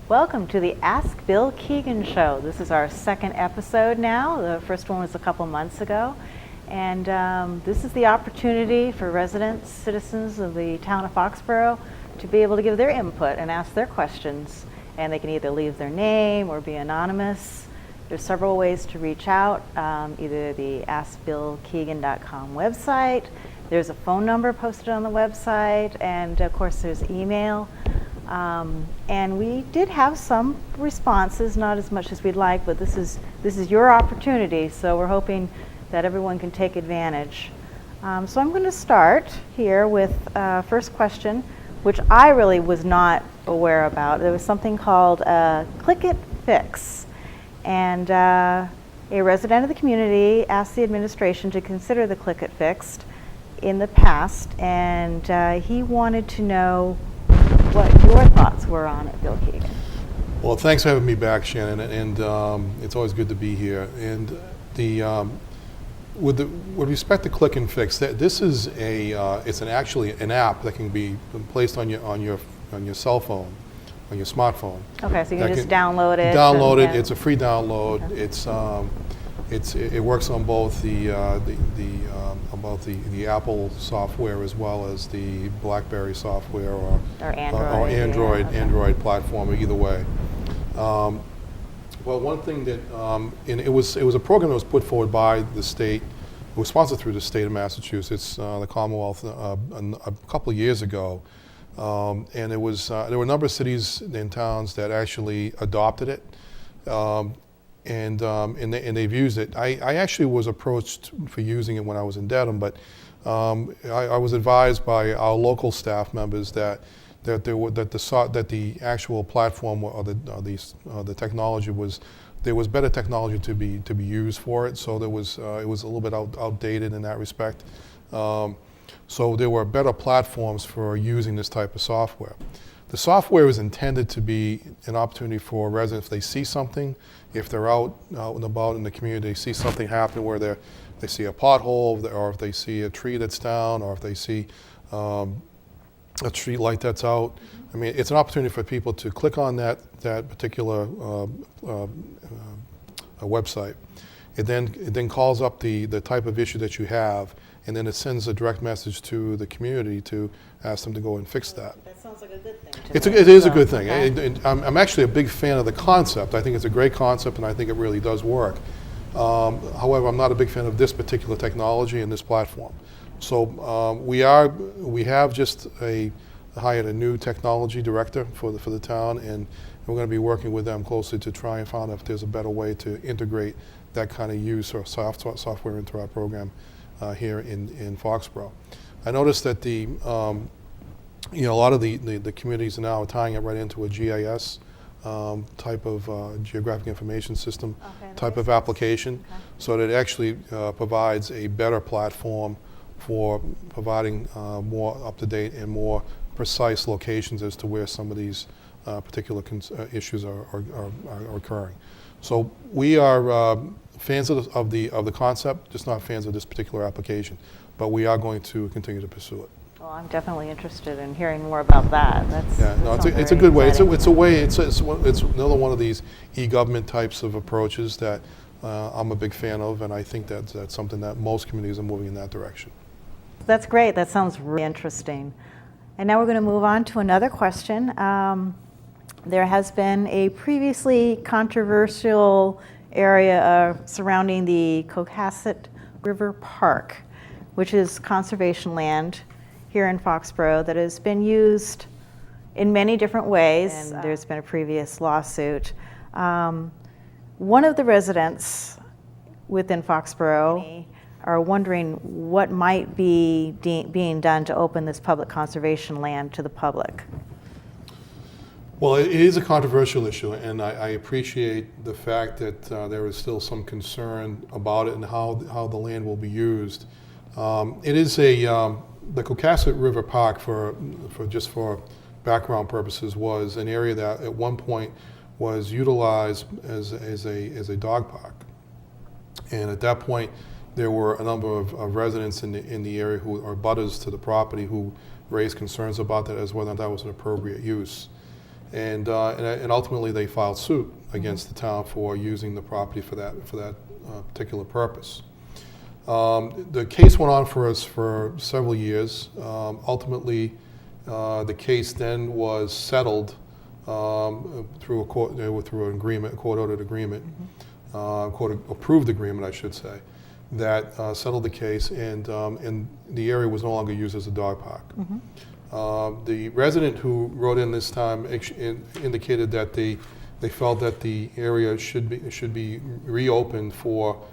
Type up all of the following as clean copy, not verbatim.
Welcome to the Ask Bill Keegan Show. This is our second episode now. The first one was a couple months ago. And this is the opportunity for residents, citizens of the town of Foxboro to be able to give their input and ask their questions. And they can either leave their name or be anonymous. There's several ways to reach out, either the AskBillKeegan.com website. There's a phone number posted on the website, and of course there's email. And we did have some responses, not as much as we'd like, but this is your opportunity, so we're hoping that everyone can take advantage. So I'm going to start here with first question, which I really was not aware about. There was something called Click It Fix, and a resident of the community asked the administration to consider the Click It Fixed in the past, and he wanted to know what your thoughts were on it, Bill Keegan. Well, thanks for having me back, Shannon, and it's always good to be here. And with respect to Click and Fix, this is actually an app that can be placed on your cell phone, on your smartphone. Okay, so you can just download it. Download it. It's a free download. Okay. It works on both the Apple software as well as the BlackBerry software or Android platform, or either way. Well, one thing that and it was a program that was put forward by the state. It was sponsored through the state of Massachusetts, the Commonwealth, a couple of years ago, and there were a number of cities and towns that actually adopted it. And they've used it. I actually was approached for using it when I was in Dedham, but I was advised by our local staff members that the actual platform or the technology there was better technology to be used for it. So it was a little bit outdated in that respect. So there were better platforms for using this type of software. The software is intended to be an opportunity for residents. If they see something, if they're out and about in the community, they see something happen where they see a pothole, or if they see a tree that's down, or if they see a street light that's out. I mean, it's an opportunity for people to click on that particular website. It then calls up the type of issue that you have, and then it sends a direct message to the community to ask them to go and fix that. That sounds like a good thing. It is a good thing. Okay. I'm actually a big fan of the concept. I think it's a great concept, and I think it really does work. However, I'm not a big fan of this particular technology and this platform. So we have just hired a new technology director for the town, and we're going to be working with them closely to try and find out if there's a better way to integrate that kind of use or software into our program here in Foxboro. I noticed that a lot of the communities now are tying it right into a GIS type of geographic information system type of application, so that it actually provides a better platform for providing more up-to-date and more precise locations as to where some of these particular issues are occurring. So we are fans of the concept, just not fans of this particular application. But we are going to continue to pursue it. Well, I'm definitely interested in hearing more about that. It's a good way. It's another one of these e-government types of approaches that I'm a big fan of, and I think that's something that most communities are moving in that direction. That's great. That sounds really interesting. And now we're going to move on to another question. There has been a previously controversial area surrounding the Cohasset River Park, which is conservation land here in Foxboro that has been used in many different ways. And there's been a previous lawsuit. One of the residents within Foxboro are wondering what might be being done to open this public conservation land to the public. Well, it is a controversial issue, and I appreciate the fact that there is still some concern about it and how the land will be used. It is the Cohasset River Park, for background purposes, was an area that at one point was utilized as a dog park, and at that point there were a number of residents in the area who are butters to the property who raised concerns about that as whether or not that was an appropriate use. And ultimately they filed suit against the town for using the property for that particular purpose. The case went on for us for several years. Ultimately, the case then was settled through a through an agreement, court-ordered agreement, court-approved agreement, I should say, that settled the case, and the area was no longer used as a dog park. The resident who wrote in this time indicated that they felt that the area should be reopened for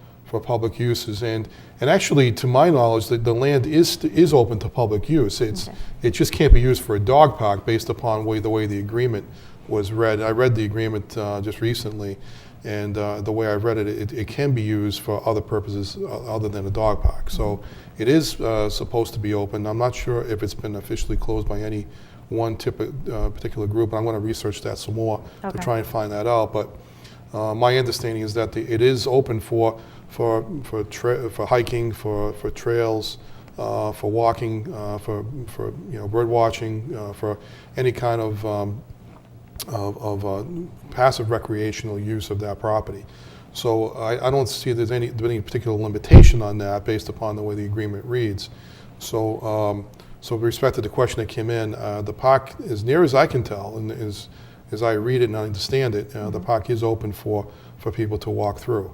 public uses, and actually, to my knowledge, the land is open to public use. It just can't be used for a dog park based upon the way the agreement was read. I read the agreement just recently, and the way I read it, it can be used for other purposes other than a dog park. So it is supposed to be open. I'm not sure if it's been officially closed by any one particular group, and I'm going to research that some more to try and find that out. But my understanding is that it is open for hiking, for trails, for walking, for bird watching, for any kind of passive recreational use of that property. So I don't see there's any particular limitation on that based upon the way the agreement reads. So with respect to the question that came in, the park, as near as I can tell, and as I read it and I understand it, the park is open for people to walk through.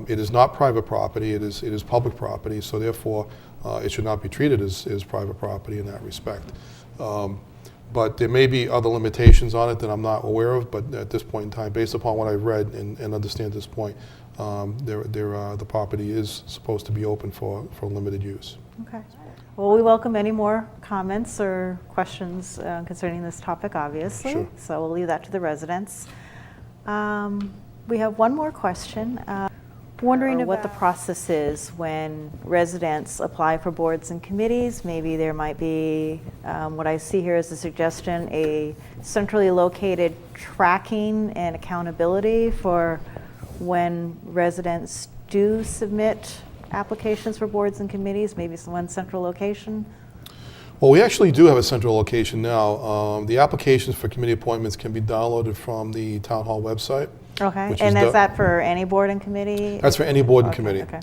It is not private property, it is public property, so therefore it should not be treated as private property in that respect. But there may be other limitations on it that I'm not aware of, but at this point in time, based upon what I've read and understand at this point, the property is supposed to be open for limited use. Okay. Well, we welcome any more comments or questions concerning this topic, obviously. Sure. So we'll leave that to the residents. We have one more question. Wondering what the process is when residents apply for boards and committees. Maybe there might be, what I see here is a suggestion, a centrally located tracking and accountability for when residents do submit applications for boards and committees, maybe one central location. Well, we actually do have a central location now. The applications for committee appointments can be downloaded from the town hall website. Okay, and is that for any board and committee? That's for any board and committee. Okay.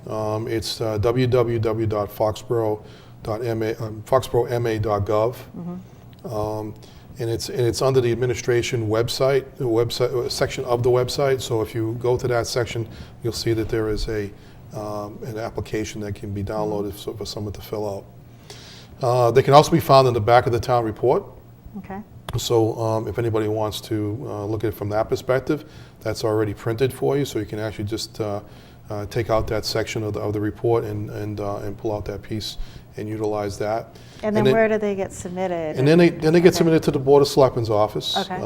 It's www.foxboroma.gov. And it's under the administration website, the section of the website. So if you go to that section, you'll see that there is an application that can be downloaded for someone to fill out. They can also be found in the back of the town report. Okay. So if anybody wants to look at it from that perspective, that's already printed for you. So you can actually just take out that section of the report and pull out that piece and utilize that. And then where do they get submitted? And then they get submitted to the Board of Selectmen's office. Okay.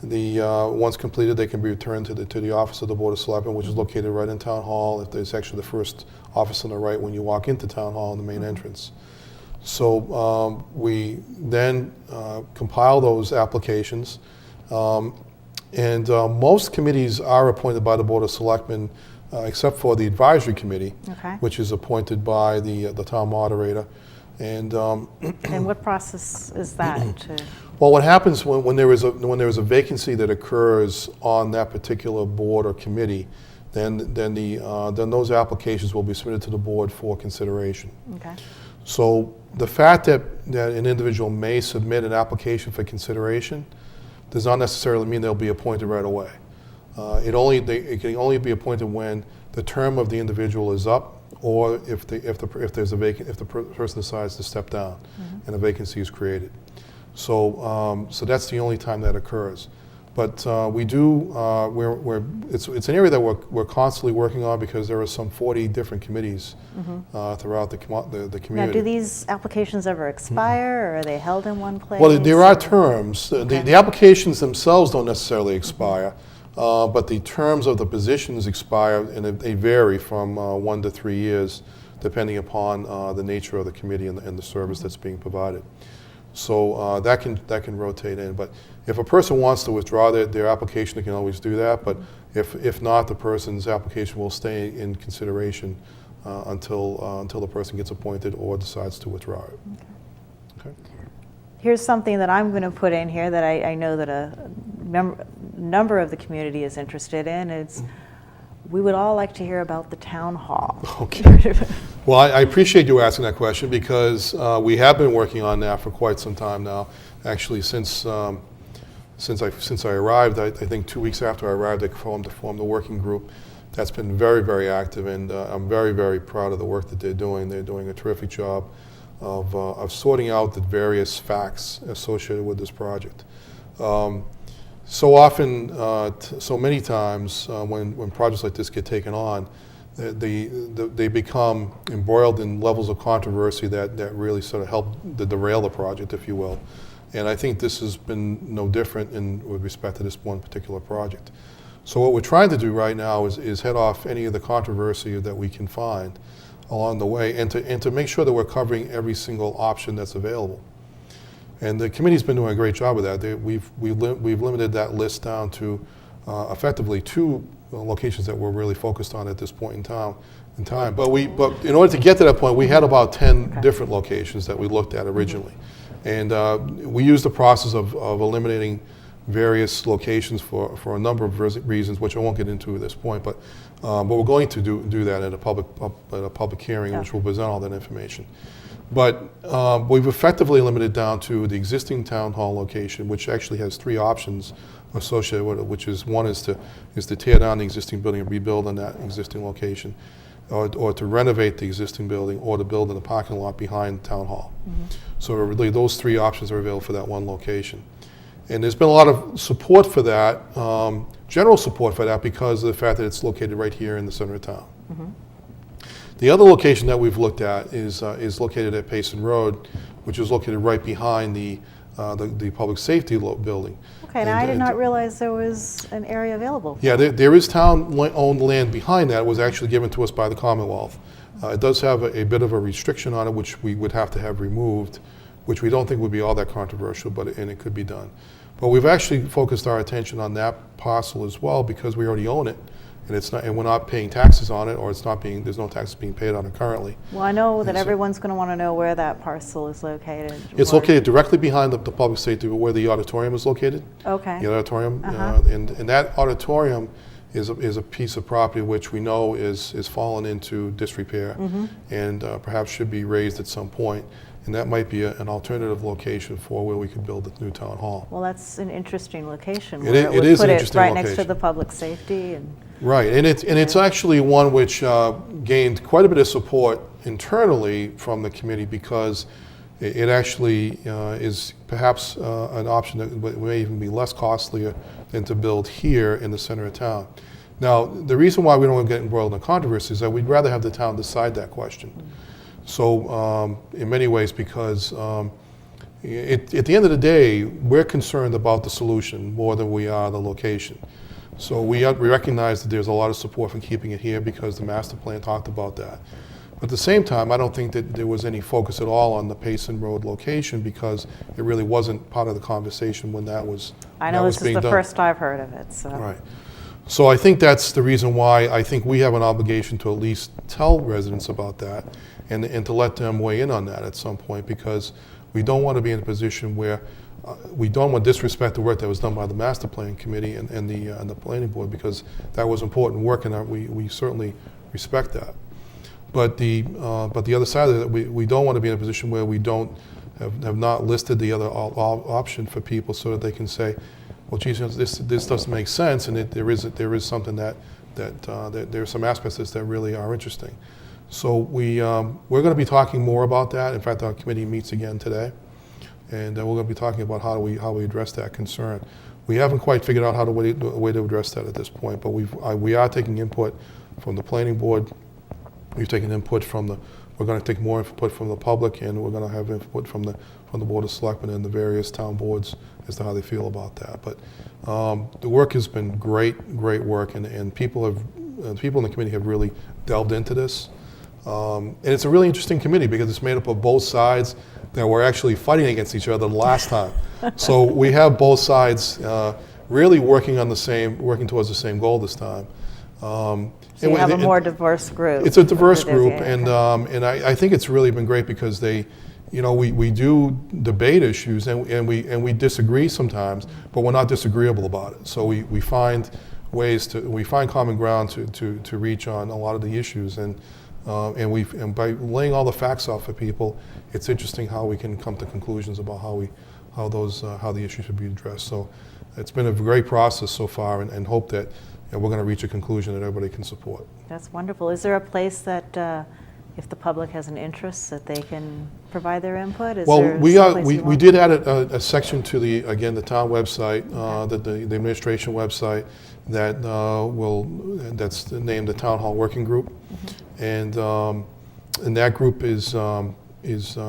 Once completed, they can be returned to the office of the Board of Selectmen, which is located right in Town Hall. There's actually the first office on the right when you walk into Town Hall in the main entrance. So we then compile those applications, and most committees are appointed by the Board of Selectmen, except for the advisory committee, which is appointed by the town moderator. And what process is that? Well, what happens when there is a vacancy that occurs on that particular board or committee, then those applications will be submitted to the board for consideration. Okay. So the fact that an individual may submit an application for consideration does not necessarily mean they'll be appointed right away. It can only be appointed when the term of the individual is up, or if the person decides to step down and a vacancy is created. So that's the only time that occurs. But we do. It's an area that we're constantly working on because there are some 40 different committees throughout the community. Now, do these applications ever expire, or are they held in one place? Well, there are terms. Okay. The applications themselves don't necessarily expire, but the terms of the positions expire, and they vary from 1 to 3 years, depending upon the nature of the committee and the service that's being provided. So that can rotate in. But if a person wants to withdraw their application, they can always do that. But if not, the person's application will stay in consideration until the person gets appointed or decides to withdraw it. Okay. here's something that I'm going to put in here that I know that a number of the community is interested in. It's we would all like to hear about the town hall. Okay. Well, I appreciate you asking that question because we have been working on that for quite some time now. Actually, since I arrived, I think 2 weeks after I arrived, I formed the working group. That's been very, very active, and I'm very, very proud of the work that they're doing. They're doing a terrific job of sorting out the various facts associated with this project. So often, so many times, when projects like this get taken on, they become embroiled in levels of controversy that really sort of help to derail the project, if you will. And I think this has been no different with respect to this one particular project. So what we're trying to do right now is head off any of the controversy that we can find along the way, and to make sure that we're covering every single option that's available. And the committee's been doing a great job of that. We've limited that list down to effectively 2 locations that we're really focused on at this point in time. But in order to get to that point, we had about 10 different locations that we looked at originally, and we used the process of eliminating various locations for a number of reasons, which I won't get into at this point. But we're going to do that at a public hearing, which will present all that information. But we've effectively limited down to the existing town hall location, which actually has 3 options associated with it, which is one is to tear down the existing building and rebuild on that existing location, or to renovate the existing building, or to build in the parking lot behind town hall. So really those 3 options are available for that one location. And there's been a lot of support for that, general support for that, because of the fact that it's located right here in the center of town. The other location that we've looked at is located at Payson Road, which is located right behind the public safety building. Okay, now I did not realize there was an area available. Yeah, there is town-owned land behind that. It was actually given to us by the Commonwealth. It does have a bit of a restriction on it, which we would have to have removed, which we don't think would be all that controversial, and it could be done. But we've actually focused our attention on that parcel as well, because we already own it. And we're not paying taxes on it, or there's no taxes being paid on it currently. Well, I know that everyone's going to want to know where that parcel is located. It's located directly behind the public safety, where the auditorium is located. Okay. The auditorium, and that auditorium is a piece of property which we know is fallen into disrepair, and perhaps should be raised at some point. And that might be an alternative location for where we could build the new town hall. Well, that's an interesting location. It is an interesting right location. Next to the public safety. Right, and it's actually one which gained quite a bit of support internally from the committee, because it actually is perhaps an option that may even be less costly than to build here in the center of town. Now, the reason why we don't want to get embroiled in controversy is that we'd rather have the town decide that question. So in many ways, because at the end of the day, we're concerned about the solution more than we are the location. So we recognize that there's a lot of support for keeping it here, because the master plan talked about that. But at the same time, I don't think that there was any focus at all on the Payson Road location, because it really wasn't part of the conversation when that was being done. I know this is the first I've heard of it. So. Right. So I think that's the reason why I think we have an obligation to at least tell residents about that, and to let them weigh in on that at some point, because we don't want to be in a position where we don't want to disrespect the work that was done by the master plan committee and the planning board, because that was important work, and we certainly respect that. But the other side of it, we don't want to be in a position where we have not listed the other option for people, so that they can say, well, geez, this doesn't make sense, and there is something that there are some aspects of this that really are interesting. So we're going to be talking more about that. In fact, our committee meets again today, and we're going to be talking about how we address that concern. We haven't quite figured out a way to address that at this point, but we are taking input from the planning board. We've taken input we're going to take more input from the public, and we're going to have input from the Board of Selectmen and the various town boards as to how they feel about that. But the work has been great work, and people in the committee have really delved into this. And it's a really interesting committee, because it's made up of both sides that were actually fighting against each other the last time. So we have both sides really working towards the same goal this time. So you have a more diverse group. It's a diverse group, and I think it's really been great, because they we do debate issues and we disagree sometimes, but we're not disagreeable about it. So we find we find common ground to reach on a lot of the issues, and by laying all the facts out for people, it's interesting how we can come to conclusions about how the issues should be addressed. So it's been a great process so far, and hope that we're going to reach a conclusion that everybody can support. That's wonderful. Is there a place that if the public has an interest that they can provide their input? We did add a section to the town website, the administration website, that's named the Town Hall Working Group, and that group is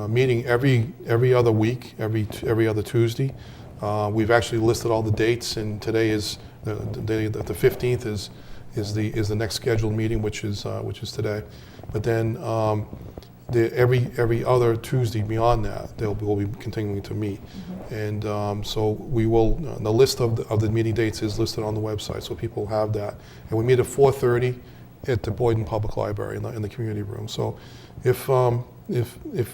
meeting every other week, every other Tuesday. We've actually listed all the dates, and today is the 15th is the next scheduled meeting, which is today. But then every other Tuesday beyond that, we'll be continuing to meet, and so we will. The list of the meeting dates is listed on the website, so people have that. And we meet at 4:30 at the Boyden Public Library in the community room. So if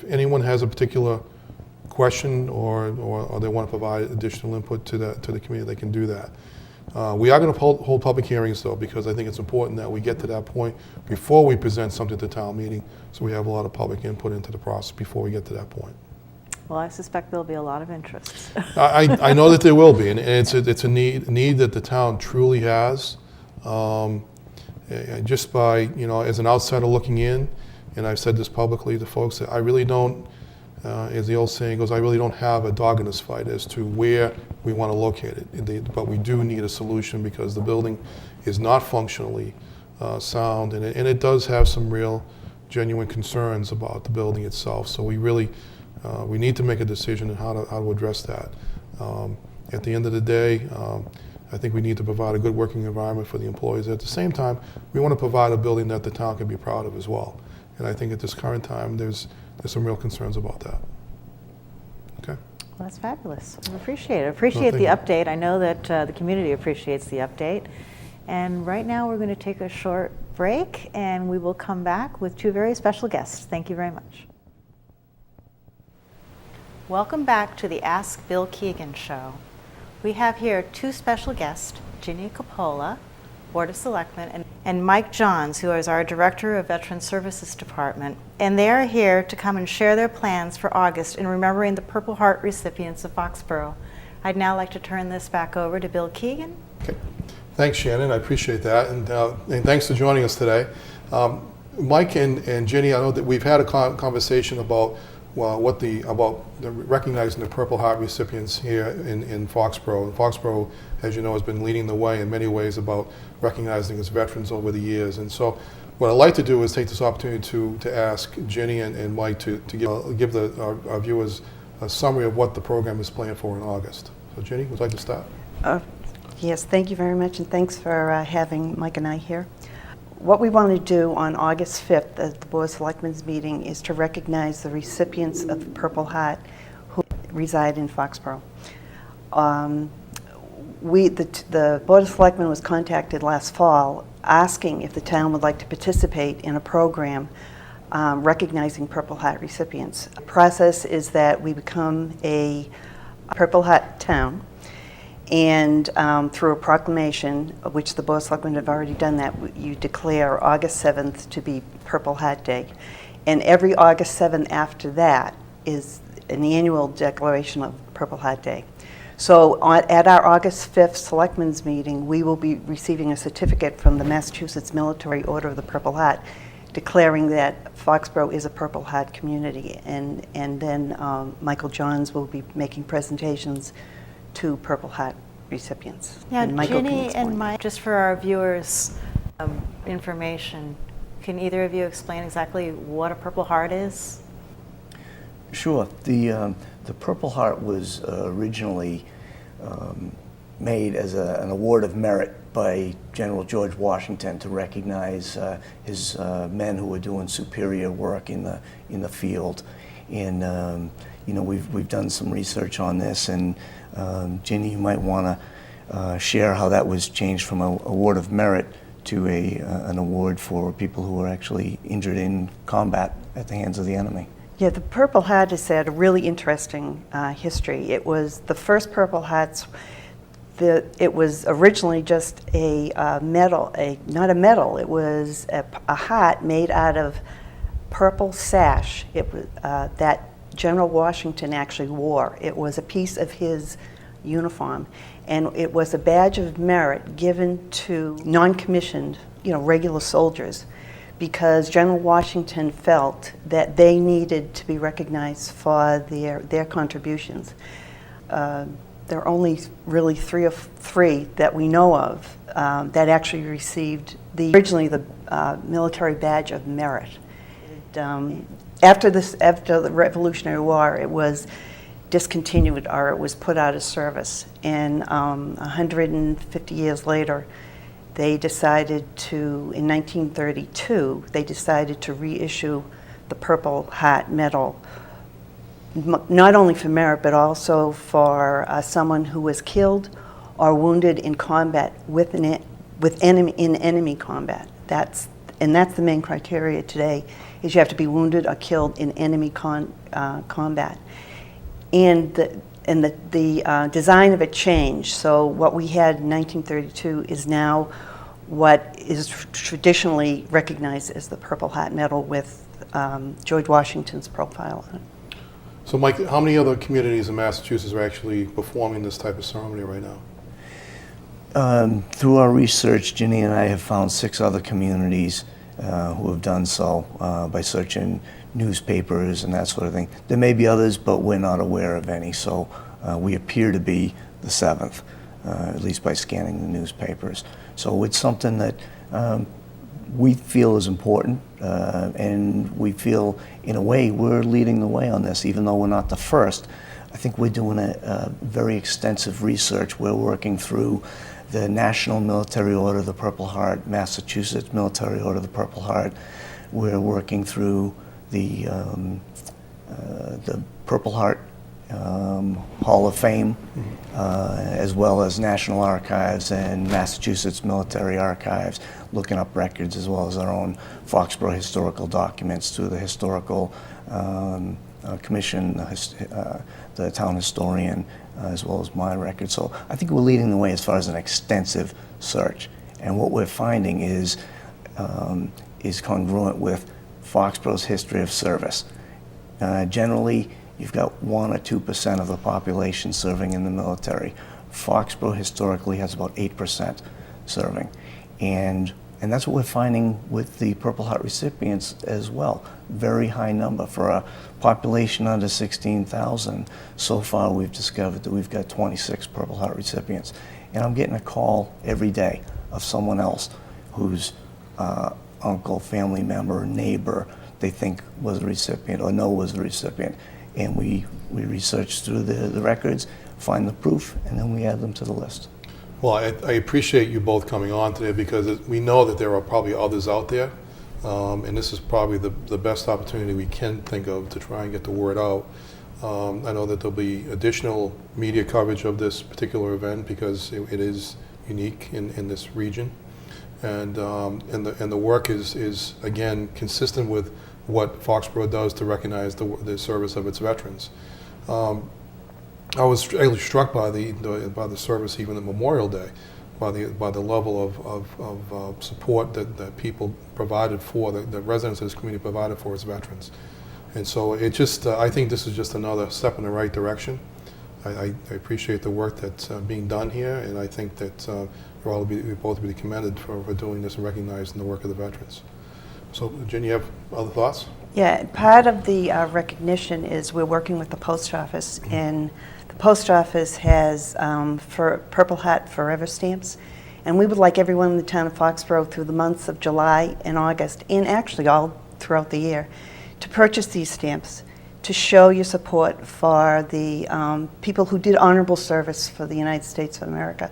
anyone has a particular question or they want to provide additional input to the community, they can do that. We are going to hold public hearings, though, because I think it's important that we get to that point before we present something to town meeting, so we have a lot of public input into the process before we get to that point. Well, I suspect there'll be a lot of interest. I know that there will be, and it's a need that the town truly has. Just by, as an outsider looking in, and I've said this publicly to folks, that I really don't, as the old saying goes, I really don't have a dog in this fight as to where we want to locate it. But we do need a solution, because the building is not functionally sound, and it does have some real, genuine concerns about the building itself. So we really, we need to make a decision on how to address that. At the end of the day, I think we need to provide a good working environment for the employees. At the same time, we want to provide a building that the town can be proud of as well. And I think at this current time, there's some real concerns about that. Okay. Well, that's fabulous. I appreciate it. Appreciate the update. I know that the community appreciates the update. And right now, we're going to take a short break, and we will come back with two very special guests. Thank you very much. Welcome back to the Ask Bill Keegan show. We have here two special guests, Ginny Coppola, Board of Selectmen, and Mike Johns, who is our Director of Veteran Services Department. And they are here to come and share their plans for August in remembering the Purple Heart recipients of Foxboro. I'd now like to turn this back over to Bill Keegan. Okay. Thanks, Shannon. I appreciate that. And thanks for joining us today. Mike and Ginny, I know that we've had a conversation about recognizing the Purple Heart recipients here in Foxboro. And Foxboro, as you know, has been leading the way in many ways about recognizing its veterans over the years. And so what I'd like to do is take this opportunity to ask Ginny and Mike to give our viewers a summary of what the program is planned for in August. So Ginny, would you like to start? Yes, thank you very much, and thanks for having Mike and I here. What we want to do on August 5th at the Board of Selectmen's meeting is to recognize the recipients of the Purple Heart who reside in Foxboro. The Board of Selectmen was contacted last fall asking if the town would like to participate in a program recognizing Purple Heart recipients. The process is that we become a Purple Heart town, and through a proclamation, which the Board of Selectmen have already done that, you declare August 7th to be Purple Heart Day. And every August 7th after that is an annual declaration of Purple Heart Day. So at our August 5th Selectmen's meeting, we will be receiving a certificate from the Massachusetts Military Order of the Purple Heart declaring that Foxboro is a Purple Heart community. And then Michael Johns will be making presentations to Purple Heart recipients. Now, and Michael Ginny and Mike, just for our viewers' information, can either of you explain exactly what a Purple Heart is? Sure. The Purple Heart was originally made as an award of merit by General George Washington to recognize his men who were doing superior work in the field. And we've done some research on this, and Ginny, you might want to share how that was changed from an award of merit to an award for people who were actually injured in combat at the hands of the enemy. Yeah, the Purple Hat has had a really interesting history. It was the first Purple Hats. It was originally just a metal, not a medal. It was a hat made out of purple sash. It was that General Washington actually wore. It was a piece of his uniform, and it was a badge of merit given to non-commissioned, regular soldiers, because General Washington felt that they needed to be recognized for their contributions. There are only really three that we know of that actually received originally the military badge of merit. After the Revolutionary War, it was discontinued, or it was put out of service. And 150 years later, they decided in 1932, they decided to reissue the Purple Hat medal, not only for merit, but also for someone who was killed or wounded in combat in enemy combat. That's the main criteria today, is you have to be wounded or killed in enemy combat. And the design of it changed. So what we had in 1932 is now what is traditionally recognized as the Purple Hat medal with George Washington's profile on it. So Mike, how many other communities in Massachusetts are actually performing this type of ceremony right now? Through our research, Ginny and I have found 6 other communities who have done so by searching newspapers and that sort of thing. There may be others, but we're not aware of any, so we appear to be the 7th, at least by scanning the newspapers. So it's something that we feel is important, and we feel, in a way, we're leading the way on this, even though we're not the first. I think we're doing a very extensive research. We're working through the National Military Order of the Purple Heart, Massachusetts Military Order of the Purple Heart. We're working through the Purple Heart Hall of Fame, as well as National Archives and Massachusetts Military Archives, looking up records, as well as our own Foxboro historical documents through the Historical Commission, the town historian, as well as my record. So I think we're leading the way as far as an extensive search. And what we're finding is congruent with Foxboro's history of service. Generally, you've got 1 or 2% of the population serving in the military. Foxboro historically has about 8% serving. And that's what we're finding with the Purple Heart recipients as well. Very high number. For a population under 16,000, so far we've discovered that we've got 26 Purple Heart recipients. And I'm getting a call every day of someone else whose uncle, family member, neighbor they think was a recipient or know was a recipient. And we research through the records, find the proof, and then we add them to the list. Well, I appreciate you both coming on today, because we know that there are probably others out there, and this is probably the best opportunity we can think of to try and get the word out. I know that there'll be additional media coverage of this particular event, because it is unique in this region, and the work is again consistent with what Foxboro does to recognize the service of its veterans. I was really struck by the service, even at Memorial Day, by the level of support that people provided for, the residents of this community provided for its veterans. And so I think this is just another step in the right direction. I appreciate the work that's being done here, and I think that we both be commended for doing this and recognizing the work of the veterans. So, Jen, you have other thoughts? Yeah, part of the recognition is we're working with the post office, and the post office has for Purple Hat Forever stamps, and we would like everyone in the town of Foxboro through the months of July and August, and actually all throughout the year, to purchase these stamps to show your support for the people who did honorable service for the United States of America.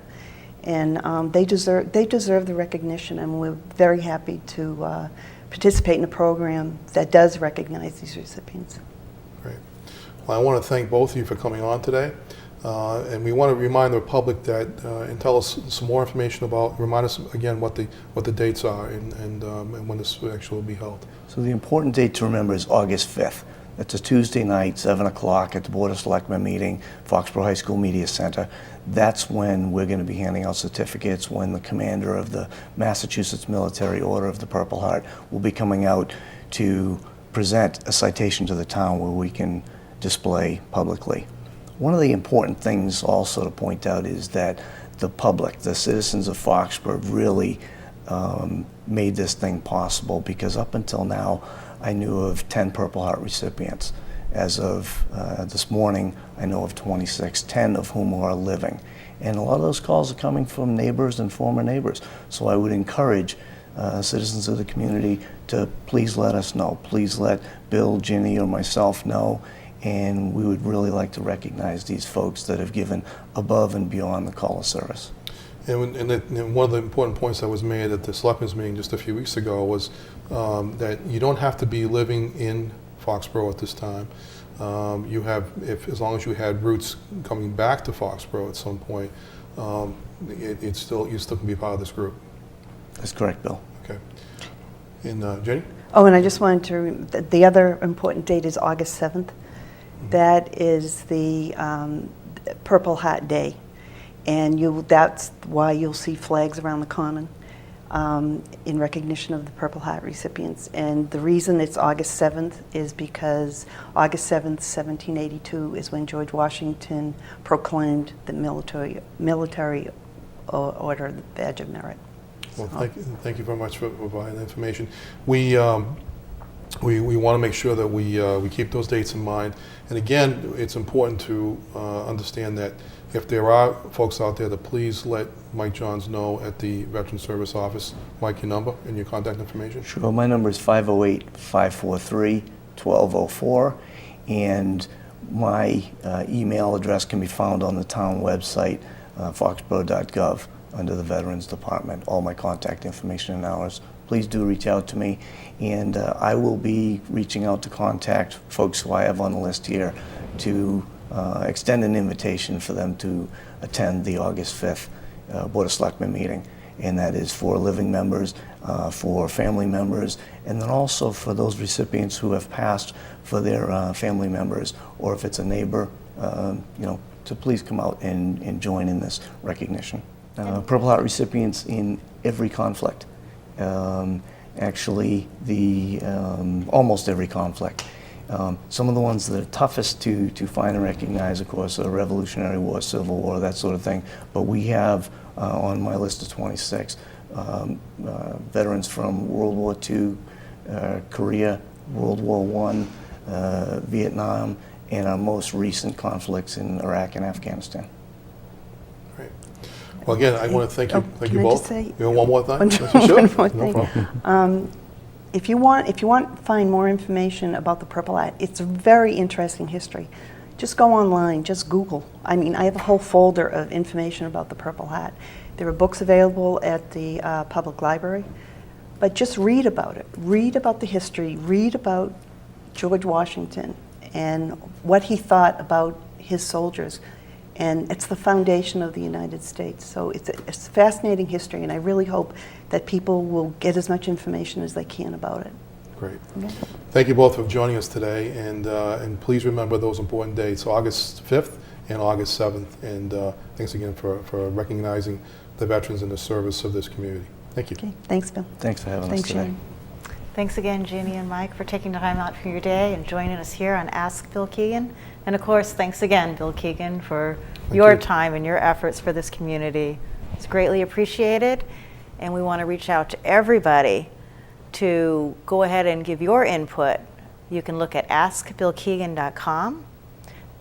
And they deserve the recognition, and we're very happy to participate in a program that does recognize these recipients. Great. Well, I want to thank both of you for coming on today. And we want to remind the public that, and tell us some more information remind us again what the dates are and when this actually will be held. So the important date to remember is August 5th. It's a Tuesday night, 7 o'clock at the Board of Selectmen meeting, Foxborough High School Media Center. That's when we're going to be handing out certificates, when the commander of the Massachusetts Military Order of the Purple Heart will be coming out to present a citation to the town where we can display publicly. One of the important things also to point out is that the public, the citizens of Foxborough, really made this thing possible, because up until now I knew of 10 Purple Heart recipients. As of this morning, I know of 26, 10 of whom are living. And a lot of those calls are coming from neighbors and former neighbors. So I would encourage citizens of the community to please let us know. Please let Bill, Ginny, or myself know. And we would really like to recognize these folks that have given above and beyond the call of service. And one of the important points that was made at the Selectmen's meeting just a few weeks ago was that you don't have to be living in Foxborough at this time. You have, as long as you had roots coming back to Foxborough at some point, you still can be part of this group. That's correct, Bill. Okay. And Jenny? Oh, and I just wanted to, the other important date is August 7th. That is the Purple Hat Day. And that's why you'll see flags around the common in recognition of the Purple Hat recipients. And the reason it's August 7th is because August 7th, 1782 is when George Washington proclaimed the military order the Badge of Merit. Well, thank you very much for providing the information. We want to make sure that we keep those dates in mind. And again, it's important to understand that if there are folks out there, to please let Mike Johns know at the Veteran Service Office. Mike, your number and your contact information? Sure. My number is 508-543-1204. And my email address can be found on the town website, foxborough.gov, under the Veterans Department. All my contact information and hours. Please do reach out to me, and I will be reaching out to contact folks who I have on the list here to extend an invitation for them to attend the August 5th Board of Selectmen meeting. And that is for living members, for family members, and then also for those recipients who have passed, for their family members, or if it's a neighbor, to please come out and join in this recognition. Purple Heart recipients in every conflict. Actually, almost every conflict. Some of the ones that are toughest to find and recognize, of course, are Revolutionary War, Civil War, that sort of thing. But we have on my list of 26 veterans from World War II, Korea, World War I, Vietnam, and our most recent conflicts in Iraq and Afghanistan. Great. Well, again, I want to thank you. Thank you both. Can I just say you want one more thing? one more No thing? problem. If you want to find more information about the Purple Hat, it's a very interesting history. Just go online, just Google. I mean, I have a whole folder of information about the Purple Hat. There are books available at the public library, but just read about it. Read about the history. Read about George Washington and what he thought about his soldiers. And it's the foundation of the United States. So it's a fascinating history, and I really hope that people will get as much information as they can about it. Great. Okay. Thank you both for joining us today, and please remember those important dates, August 5th and August 7th. And thanks again for recognizing the veterans in the service of this community. Thank you. Okay. Thanks, Bill. Thanks for having us today. Sharon. Thanks again, Ginny and Mike, for taking the time out from your day and joining us here on Ask Bill Keegan. And of course, thanks again, Bill Keegan, for your time and your efforts for this community. It's greatly appreciated, and we want to reach out to everybody to go ahead and give your input. You can look at askbillkeegan.com.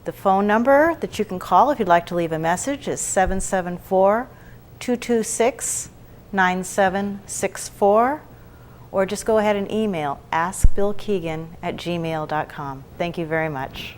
The phone number that you can call if you'd like to leave a message is 774-226-9764. Or just go ahead and email askbillkeegan@gmail.com. Thank you very much.